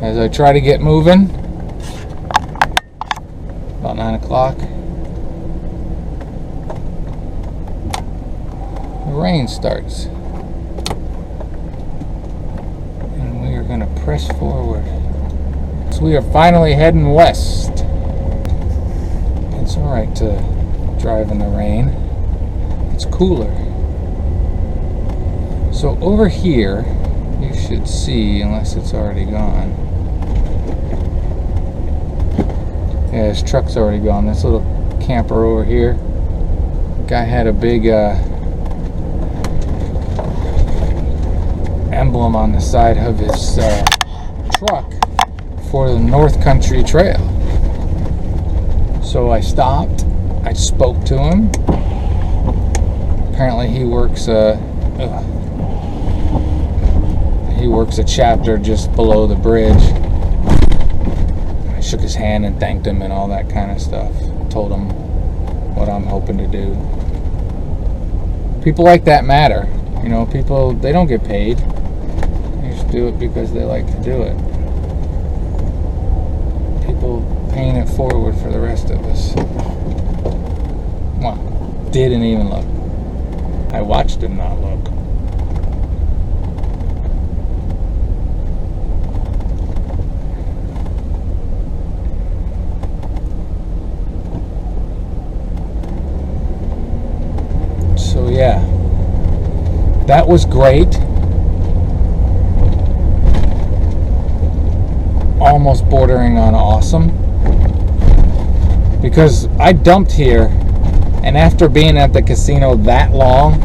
as I try to get moving. About 9 o'clock. The rain starts. And we are going to press forward. So we are finally heading west. It's alright to drive in the rain. It's cooler. So over here, you should see, unless it's already gone. Yeah, his truck's already gone. This little camper over here. Guy had a big emblem on the side of his truck for the North Country Trail. So I stopped. I spoke to him. Apparently he works a chapter just below the bridge. I shook his hand and thanked him and all that kind of stuff. Told him what I'm hoping to do. People like that matter. You know, people, they don't get paid. They just do it because they like to do it. People paying it forward for the rest of us. Well, didn't even look. I watched him not look. So yeah, that was great. Almost bordering on awesome. Because I dumped here, and after being at the casino that long,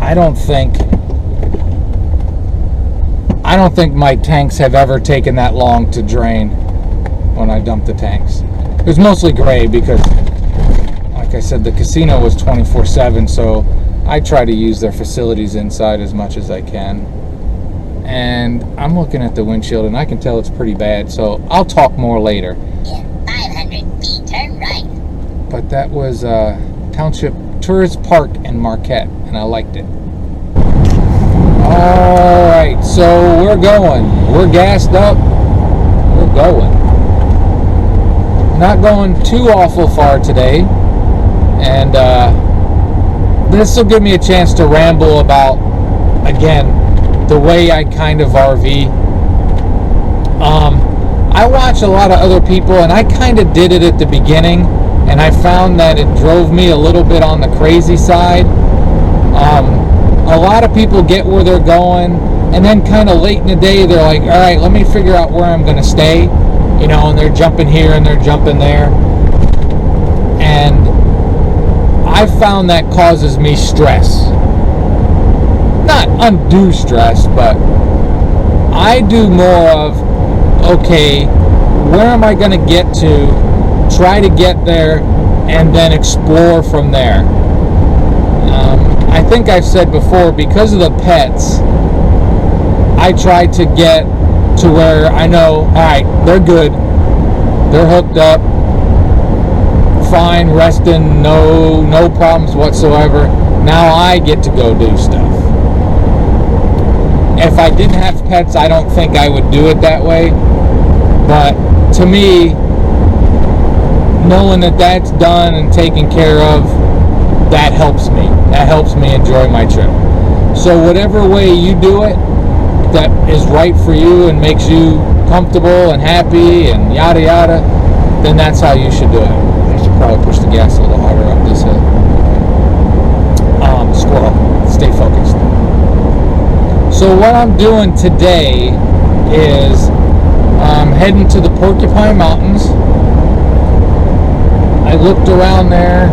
I don't think my tanks have ever taken that long to drain when I dumped the tanks. It was mostly gray because, like I said, the casino was 24/7, so I try to use their facilities inside as much as I can. And I'm looking at the windshield and I can tell it's pretty bad, so I'll talk more later. In 500 feet, turn right. But that was Township Tourist Park in Marquette, and I liked it. Alright, so we're going. We're gassed up. We're going. Not going too awful far today. And this will give me a chance to ramble about, again, the way I kind of RV. I watch a lot of other people, and I kind of did it at the beginning, and I found that it drove me a little bit on the crazy side. A lot of people get where they're going, and then kind of late in the day, they're like, all right, let me figure out where I'm going to stay, you know, and they're jumping here and they're jumping there. And I found that causes me stress. Not undue stress, but I do more of, okay, where am I going to get to, try to get there, and then explore from there. I think I've said before, because of the pets, I try to get to where I know, alright, they're good, they're hooked up, fine, resting, no problems whatsoever. Now I get to go do stuff. If I didn't have pets, I don't think I would do it that way. But to me, knowing that that's done and taken care of, that helps me. That helps me enjoy my trip. So whatever way you do it that is right for you and makes you comfortable and happy and yada yada, then that's how you should do it. I should probably push the gas a little harder up this hill. Squirrel, stay focused. So what I'm doing today is I'm heading to the Porcupine Mountains. I looked around there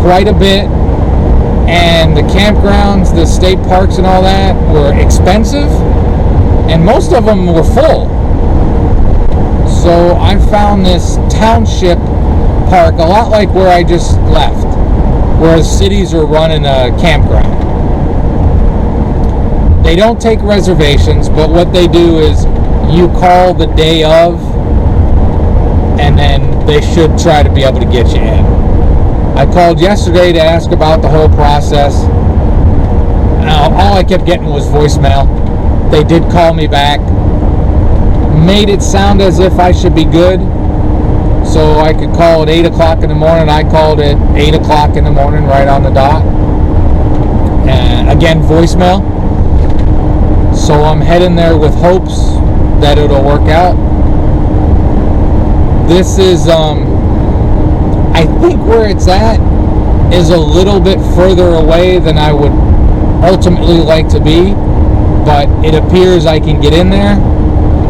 quite a bit, and the campgrounds, the state parks and all that were expensive, and most of them were full. So I found this township park, a lot like where I just left, where cities are running a campground. They don't take reservations, but what they do is you call the day of, and then they should try to be able to get you in. I called yesterday to ask about the whole process. Now, all I kept getting was voicemail. They did call me back. Made it sound as if I should be good. So I could call at 8 o'clock in the morning. I called at 8 o'clock in the morning, right on the dot. And again, voicemail. So I'm heading there with hopes that it'll work out. This is, I think where it's at is a little bit further away than I would ultimately like to be. But it appears I can get in there,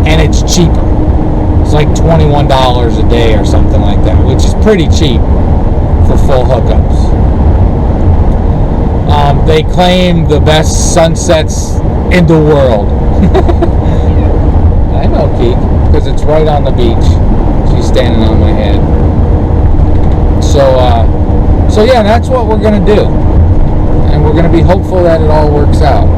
and it's cheaper. It's like $21 a day or something like that, which is pretty cheap for full hookups. They claim the best sunsets in the world. I know, Keek, because it's right on the beach. She's standing on my head. So yeah, that's what we're gonna do, and we're gonna be hopeful that it all works out.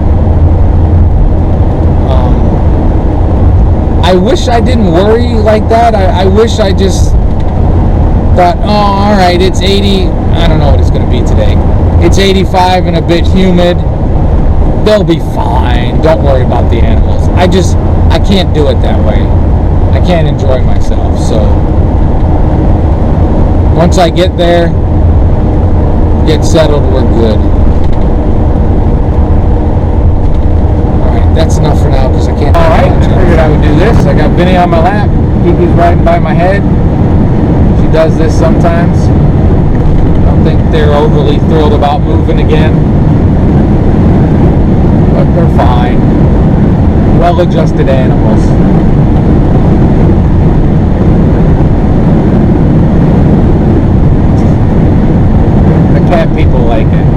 I wish I didn't worry like that. I wish I just thought, oh, all right, it's 80. I don't know what it's going to be today. It's 85 and a bit humid. They'll be fine. Don't worry about the animals. I can't do it that way. I can't enjoy myself. So once I get there, get settled, we're good. That's enough for now because I can't. Alright, I figured I would do this. I got Vinny on my lap. Kiki's riding by my head. She does this sometimes. I don't think they're overly thrilled about moving again. But they're fine. Well-adjusted animals. The cat people like it.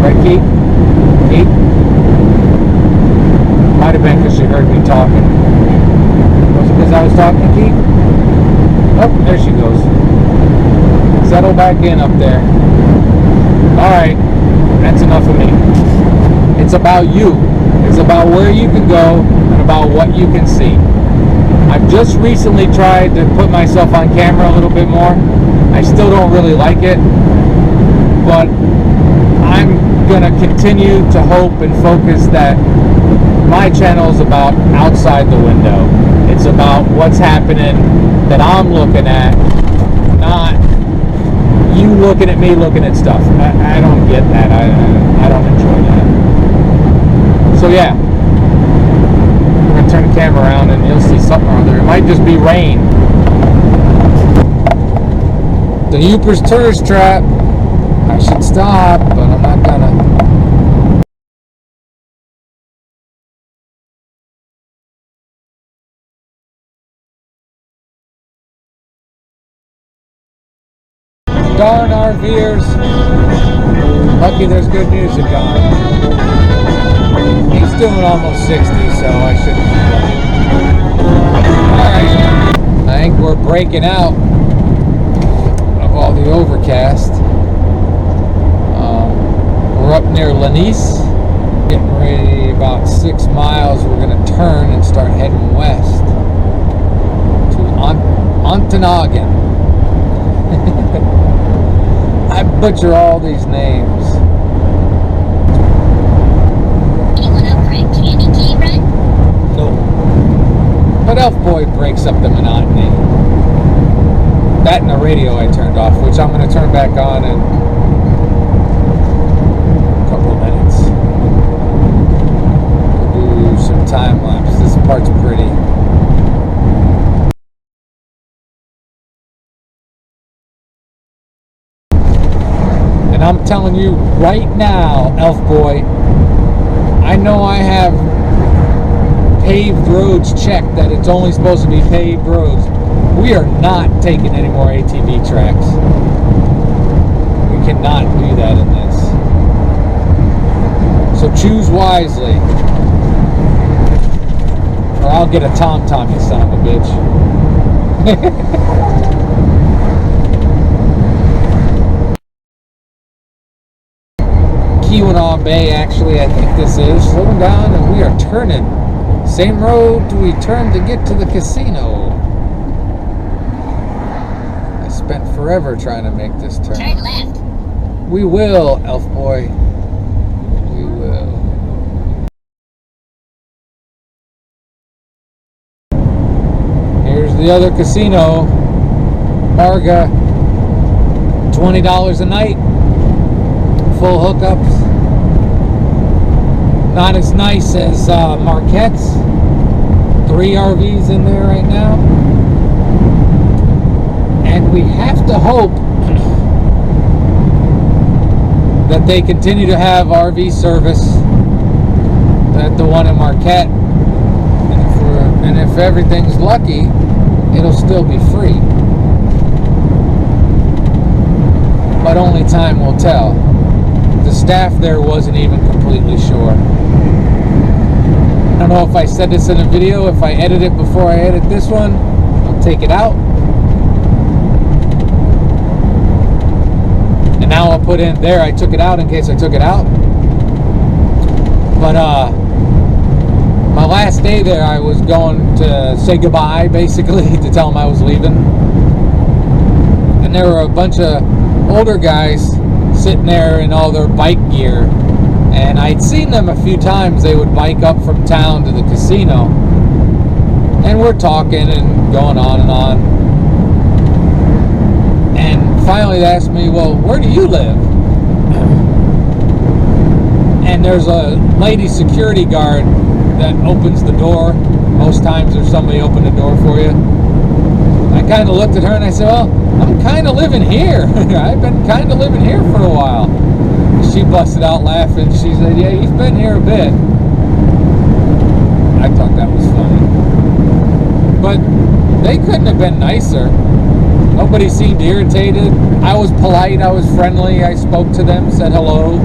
Right, Keith? Keith? Might have been because she heard me talking. Was it because I was talking, Keith? Oh, there she goes. Settle back in up there. Alright, that's enough of me. It's about you. It's about where you can go and about what you can see. I've just recently tried to put myself on camera a little bit more. I still don't really like it, but I'm going to continue to hope and focus that my channel is about outside the window. It's about what's happening that I'm looking at, not you looking at me looking at stuff. I don't get that. I don't enjoy that. So yeah, we're going to turn the camera around and you'll see something or other. It might just be rain. The Uper's tourist trap. I should stop, but I'm not gonna. Darn RVers. Lucky there's good music on. He's doing almost 60, so I shouldn't complain. Alright. I think we're breaking out of all the overcast. We're up near Lanice, getting ready about 6 miles. We're going to turn and start heading west to Ontonagon. I butcher all these names. Anyone up for a candy cane run? Nope. But Elf Boy breaks up the monotony. That and the radio I turned off, which I'm going to turn back on in couple of minutes. We'll do some time lapse. This part's pretty. And I'm telling you right now, Elf Boy, I know I have paved roads checked that it's only supposed to be paved roads. We are not taking any more ATV tracks. We cannot do that in this. So choose wisely, or I'll get a tom-tom, you son of a bitch. Keweenaw Bay, actually, I think this is. Slowing down, and we are turning. Same road we turned to get to the casino. I spent forever trying to make this turn. Turn left. We will, Elf Boy. the other casino, Marga, $20 a night, full hookups. Not as nice as Marquette's. 3 RVs in there right now. And we have to hope that they continue to have RV service at the one in Marquette. And if everything's lucky, it'll still be free. But only time will tell. The staff there wasn't even completely sure. I don't know if I said this in a video. If I edit it before I edit this one, I'll take it out. And now I'll put in there, I took it out in case I took it out. But my last day there, I was going to say goodbye, basically, to tell them I was leaving. And there were a bunch of older guys sitting there in all their bike gear. And I'd seen them a few times. They would bike up from town to the casino. And we're talking and going on and on. And finally they asked me, well, where do you live? And there's a lady security guard that opens the door. Most times there's somebody open the door for you. I kind of looked at her and I said, well, I'm kind of living here. I've been kind of living here for a while. She busted out laughing. She said, yeah, he's been here a bit. I thought that was funny. But they couldn't have been nicer. Nobody seemed irritated. I was polite. I was friendly. I spoke to them, said hello.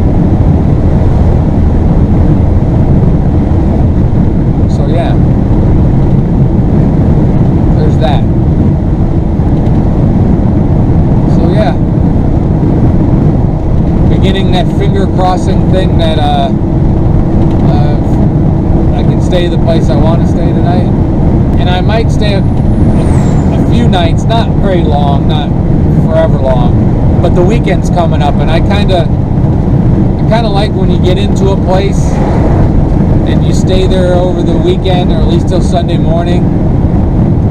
So yeah. There's that. So yeah. Beginning that finger crossing thing that I can stay the place I want to stay tonight. And I might stay a few nights, not very long, not forever long, but the weekend's coming up, and I kind of like when you get into a place and you stay there over the weekend, or at least till Sunday morning.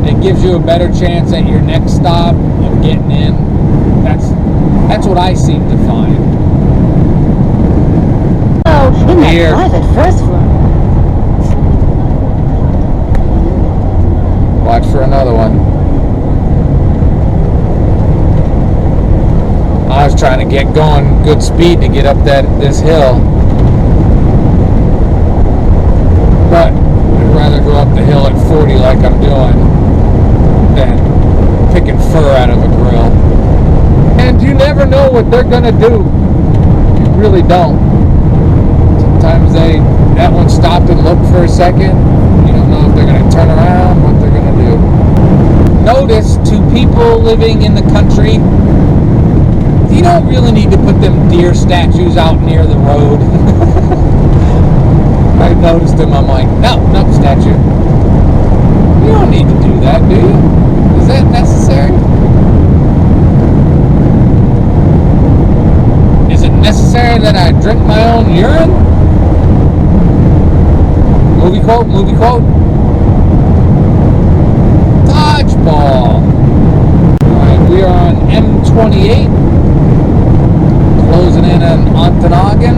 It gives you a better chance at your next stop of getting in. That's what I seem to find. Oh, in that Here. private first floor. Watch for another one. I was trying to get going good speed to get up this hill. But I'd rather go up the hill at 40 like I'm doing than picking fur out of a grill. And you never know what they're gonna do. You really don't. Sometimes that one stopped and looked for a second. You don't know if they're gonna turn around, what they're gonna do. Notice, to people living in the country, you don't really need to put them deer statues out near the road. I noticed them, I'm like, no, statue. You don't need to do that, do you? Is that necessary? Is it necessary that I drink my own urine? Movie quote? Dodgeball. Alright, we are on M28. Closing in on Ontonagon.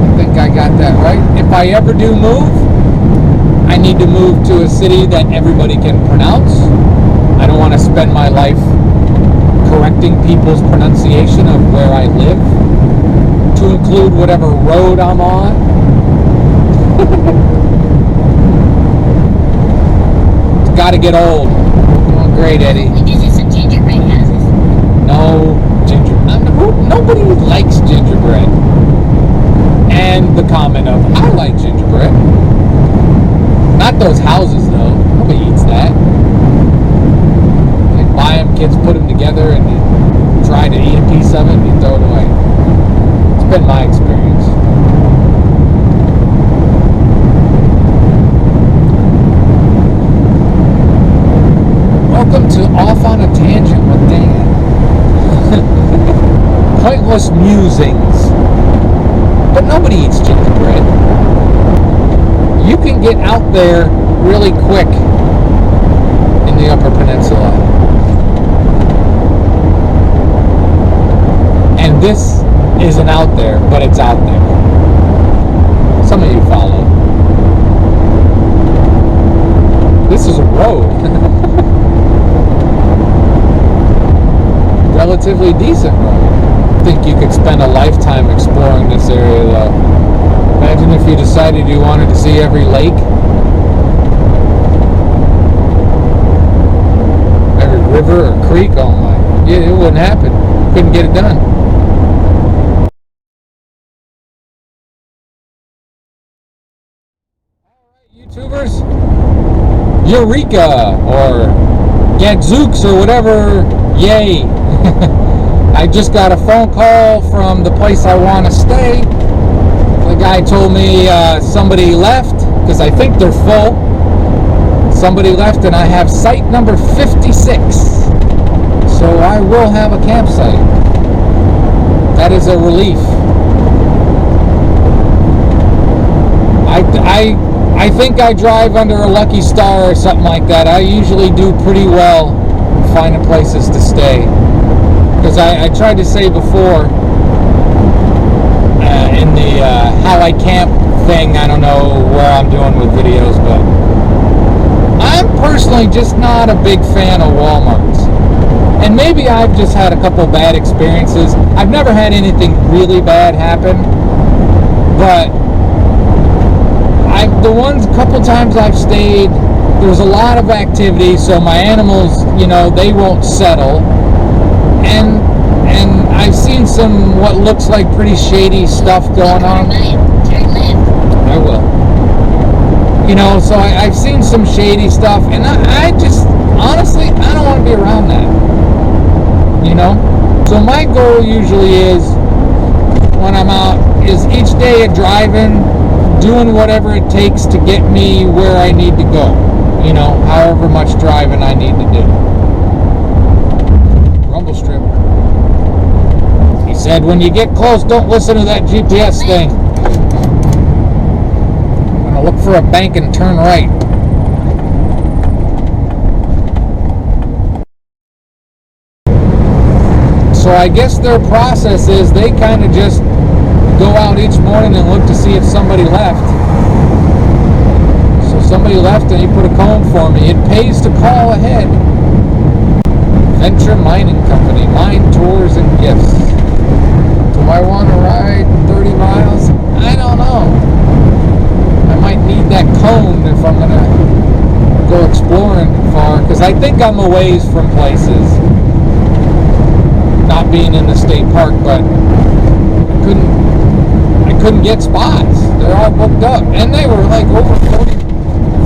I think I got that right. If I ever do move, I need to move to a city that everybody can pronounce. I don't want to spend my life correcting people's pronunciation of where I live, to include whatever road I'm on. It's got to get old. Oh, great, Eddie. We visit some gingerbread houses. No gingerbread. Nobody likes gingerbread. And the comment of, I like gingerbread. Not those houses, though. Nobody eats that. They buy them, kids put them together, and you try to eat a piece of it, and you throw it away. It's been my experience. Welcome to Off on a Tangent with Dan. Pointless musings. But nobody eats gingerbread. You can get out there really quick in the Upper Peninsula. And this isn't out there, but it's out there. Some of you follow. This is a road. Relatively decent road. I think you could spend a lifetime exploring this area though. Imagine if you decided you wanted to see every lake, every river or creek. Oh my, yeah, it wouldn't happen. Couldn't get it done. Alright, YouTubers, Eureka or Gadzooks or whatever, yay. I just got a phone call from the place I want to stay. The guy told me somebody left, because I think they're full. Somebody left and I have site number 56. So I will have a campsite. That is a relief. I think I drive under a lucky star or something like that. I usually do pretty well finding places to stay. Because I tried to say before, in the how I camp thing, I don't know where I'm doing with videos, but I'm personally just not a big fan of Walmarts. And maybe I've just had a couple bad experiences. I've never had anything really bad happen, but the ones couple times I've stayed, there's a lot of activity, so my animals, you know, they won't settle. And I've seen some what looks like pretty shady stuff going on. Turn left. I will. You know, so I've seen some shady stuff, and I just, honestly, I don't want to be around that. You know? So my goal usually is, when I'm out, is each day of driving, doing whatever it takes to get me where I need to go. You know, however much driving I need to do. Rumble strip. He said, when you get close, don't listen to that GPS thing. I'm gonna look for a bank and turn right. So I guess their process is they kind of just go out each morning and look to see if somebody left. So somebody left and he put a cone for me. It pays to call ahead. Venture Mining Company, mine tours and gifts. Do I want to ride 30 miles? I don't know. I might need that cone if I'm going to go exploring far, because I think I'm a ways from places. Not being in the state park, but I couldn't get spots. They're all booked up, and they were like over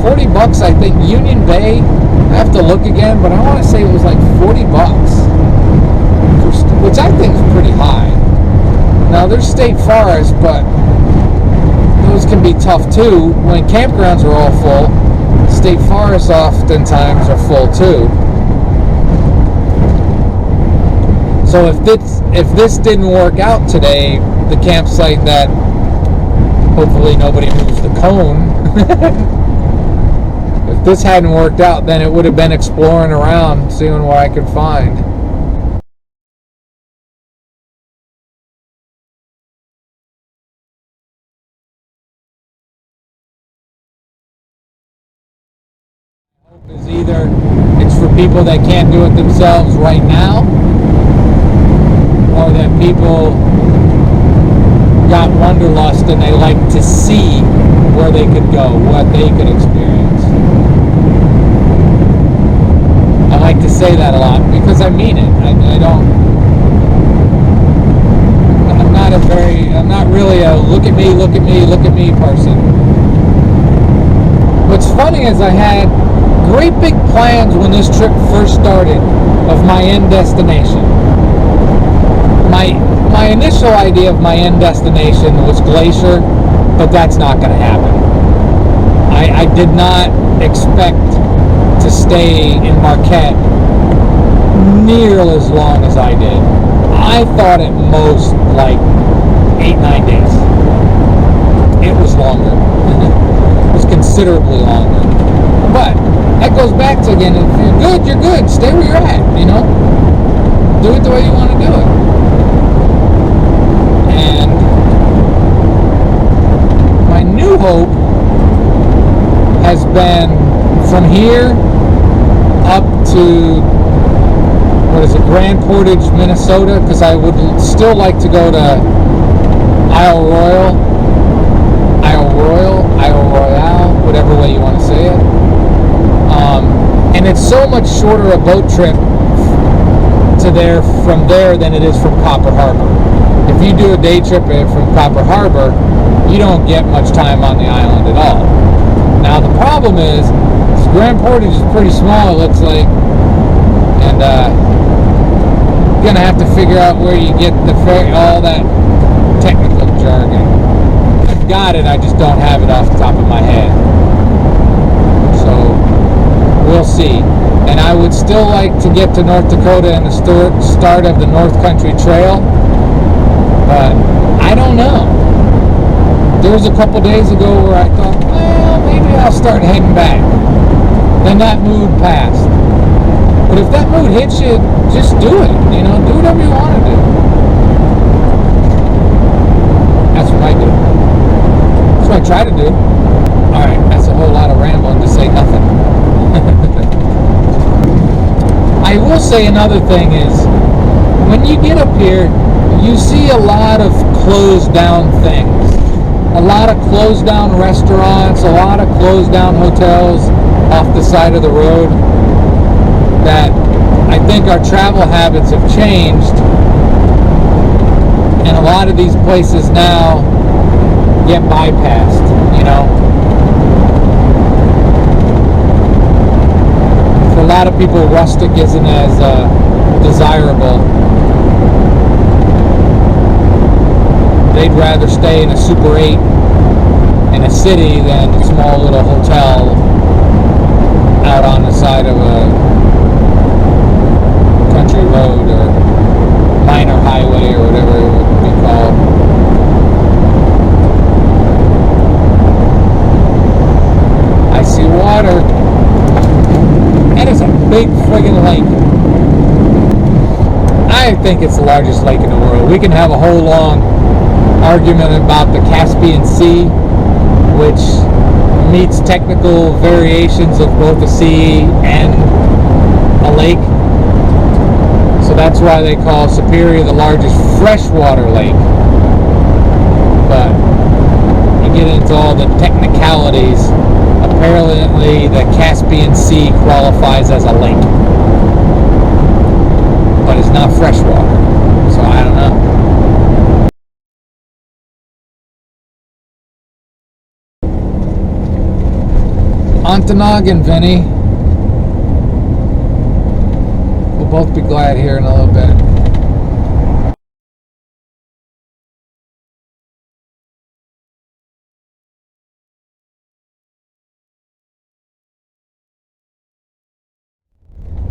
40 bucks, I think. Union Bay, I have to look again, but I want to say it was like 40 bucks, which I think is pretty high. Now there's state forests, but those can be tough too. When campgrounds are all full, state forests oftentimes are full too. So if this didn't work out today, the campsite that hopefully nobody moves the cone, if this hadn't worked out, then it would have been exploring around, seeing what I could find. Hope is either it's for people that can't do it themselves right now, or that people got wanderlust and they like to see where they could go, what they could experience. I like to say that a lot because I mean it. I'm not really a look at me person. What's funny is I had great big plans when this trip first started of my end destination. My initial idea of my end destination was Glacier, but that's not going to happen. I did not expect to stay in Marquette near as long as I did. I thought at most like 8-9 days. It was longer. It was considerably longer. But that goes back to, again, if you're good, you're good. Stay where you're at, you know? Do it the way you want to do it. And my new hope has been from here up to, what is it, Grand Portage, Minnesota, because I would still like to go to Isle Royale, whatever way you want to say it. And it's so much shorter a boat trip to there from there than it is from Copper Harbor. If you do a day trip from Copper Harbor, you don't get much time on the island at all. Now the problem is Grand Portage is pretty small, it looks like, and you're gonna have to figure out where you get the all that technical jargon. I've got it, I just don't have it off the top of my head. So we'll see. And I would still like to get to North Dakota and the start of the North Country Trail, but I don't know. There was a couple days ago where I thought, well, maybe I'll start heading back. Then that mood passed. But if that mood hits you, just do it. You know, do whatever you want to do. That's what I do. That's what I try to do. Alright, that's a whole lot of rambling to say nothing. I will say another thing is, when you get up here, you see a lot of closed down things. A lot of closed down restaurants, a lot of closed down hotels off the side of the road, that I think our travel habits have changed, and a lot of these places now get bypassed, you know. For a lot of people, rustic isn't as desirable. They'd rather stay in a Super 8 in a city than a small little hotel out on the side of a country road or minor highway or whatever it would be called. I see water. That is a big friggin' lake. I think it's the largest lake in the world. We can have a whole long argument about the Caspian Sea, which meets technical variations of both a sea and a lake. So that's why they call Superior the largest freshwater lake. But you get into all the technicalities. Apparently the Caspian Sea qualifies as a lake, but it's not freshwater. So I don't know. Ontonagon, Vinny. We'll both be glad here in a little bit.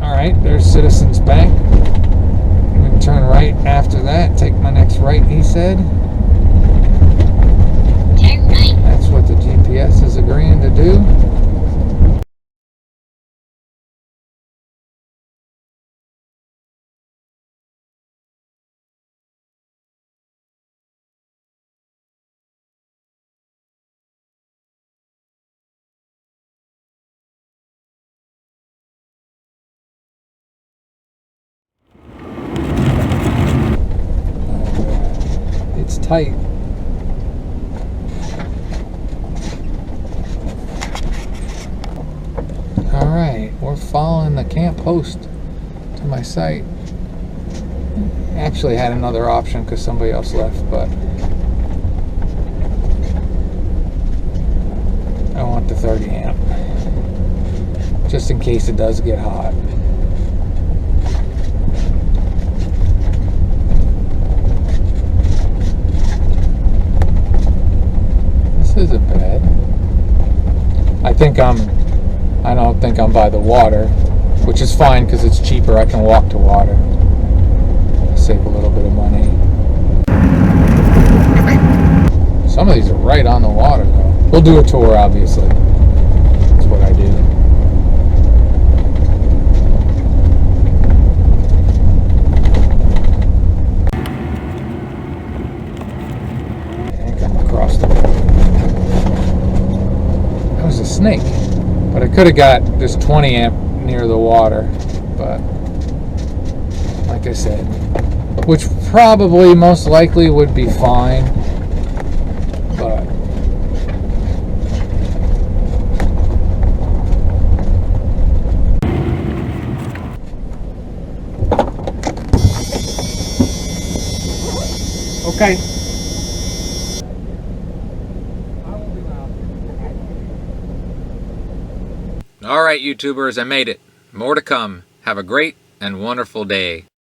Alright, there's Citizens Bank. I'm going to turn right after that, take my next right, he said. Turn right. That's what the GPS is agreeing to do. It's tight. Alright, we're following the camp post to my site. Actually had another option because somebody else left, but I want the 30 amp just in case it does get hot. This isn't bad. I don't think I'm by the water, which is fine because it's cheaper. I can walk to water. Save a little bit of money. Some of these are right on the water though. We'll do a tour, obviously. That's what I do. could have got this 20 amp near the water, but like I said, which probably most likely would be fine, but okay. All right, YouTubers, I made it. More to come. Have a great and wonderful day.